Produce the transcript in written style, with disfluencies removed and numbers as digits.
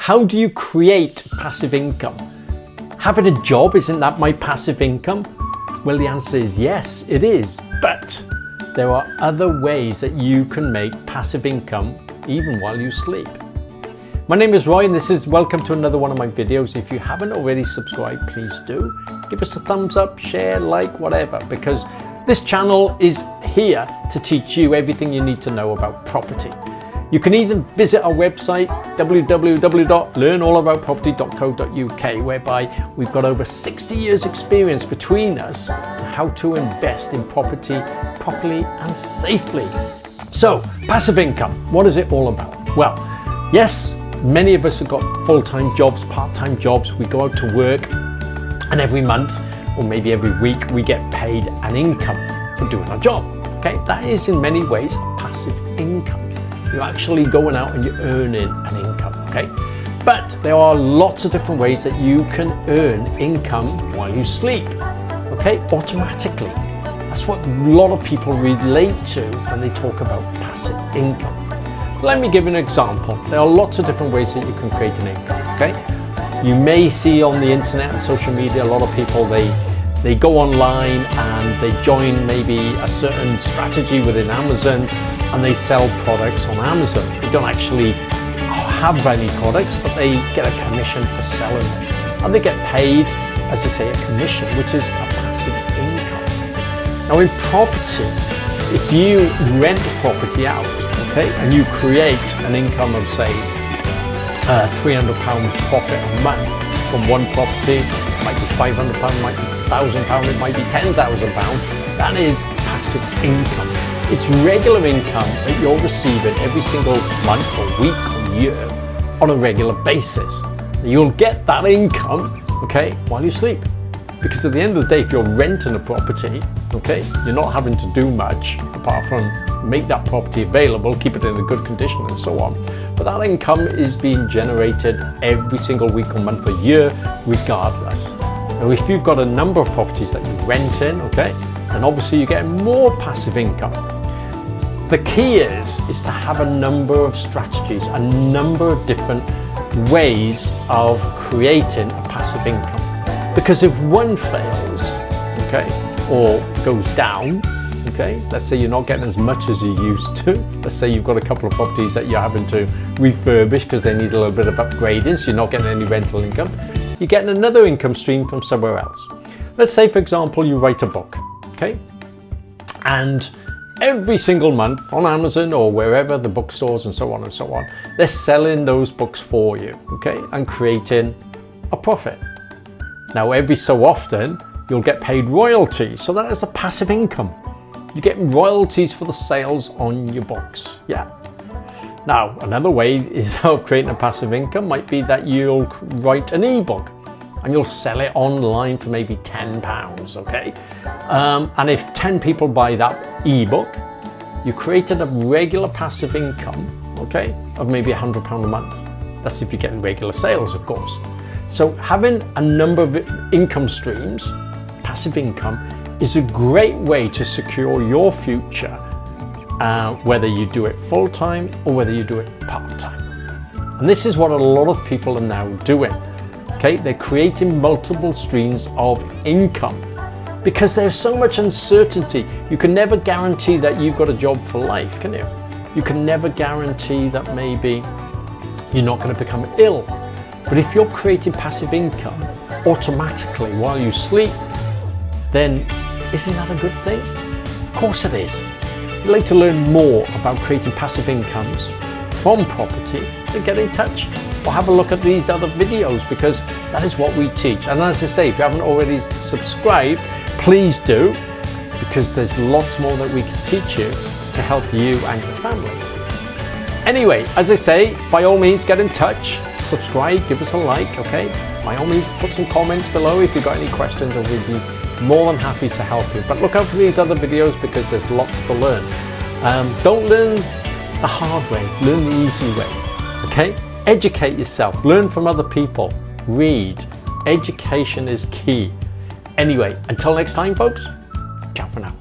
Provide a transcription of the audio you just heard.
How do you create passive income? Having a job, isn't that my passive income? Well, the answer is yes, it is. But there are other ways that you can make passive income even while you sleep. My name is Roy and this is welcome to another one of my videos. If you haven't already subscribed, please do. Give us a thumbs up, share, like, whatever, because this channel is here to teach you everything you need to know about property. You can even visit our website, www.learnallaboutproperty.co.uk, whereby we've got over 60 years experience between us on how to invest in property properly and safely. So, passive income, what is it all about? Well, yes, many of us have got full-time jobs, part-time jobs. We go out to work and every month or maybe every week we get paid an income for doing our job. Okay, that is in many ways a passive income. You're actually going out and you're earning an income, okay? But there are lots of different ways that you can earn income while you sleep, okay? Automatically. That's what a lot of people relate to when they talk about passive income. So let me give you an example. There are lots of different ways that you can create an income, okay? You may see on the internet and social media, a lot of people, they go online and they join maybe a certain strategy within Amazon and they sell products on Amazon. They don't actually have any products, but they get a commission for selling them. And they get paid, as I say, a commission, which is a passive income. Now in property, if you rent a property out, okay, and you create an income of say, £300 profit a month from one property, it might be £500, it might be £1,000, it might be £10,000, that is passive income. It's regular income that you're receiving every single month or week or year on a regular basis. You'll get that income, okay, while you sleep. Because at the end of the day, if you're renting a property, okay, you're not having to do much apart from make that property available, keep it in a good condition and so on. But that income is being generated every single week or month or year, regardless. Now, if you've got a number of properties that you rent in, okay, then obviously you're getting more passive income. The key is to have a number of strategies, a number of different ways of creating a passive income. Because if one fails, okay, or goes down, okay, let's say you're not getting as much as you used to. Let's say you've got a couple of properties that you're having to refurbish because they need a little bit of upgrading, so you're not getting any rental income. You're getting another income stream from somewhere else. Let's say, for example, you write a book, okay, and every single month on Amazon or wherever, the bookstores and so on, they're selling those books for you, okay, and creating a profit. Now, every so often, you'll get paid royalties. So that is a passive income. You're getting royalties for the sales on your books, yeah. Now, another way is of creating a passive income might be that you'll write an ebook and you'll sell it online for maybe £10, okay? And if 10 people buy that ebook, you created a regular passive income, okay, of maybe £100 a month. That's if you're getting regular sales, of course. So having a number of income streams, passive income, is a great way to secure your future, whether you do it full-time or whether you do it part-time. And this is what a lot of people are now doing. Okay, they're creating multiple streams of income because there's so much uncertainty. You can never guarantee that you've got a job for life, can you? You can never guarantee that maybe you're not going to become ill. But if you're creating passive income automatically while you sleep, then isn't that a good thing? Of course it is. If you'd like to learn more about creating passive incomes from property, then get in touch or have a look at these other videos because that is what we teach. And as I say, if you haven't already subscribed, please do, because there's lots more that we can teach you to help you and your family. Anyway, as I say, by all means get in touch, subscribe, give us a like, okay? By all means put some comments below if you've got any questions and we'd be more than happy to help you. But look out for these other videos because there's lots to learn. Don't learn the hard way, learn the easy way, okay? Educate yourself, learn from other people, read. Education is key. Anyway, until next time folks, ciao for now.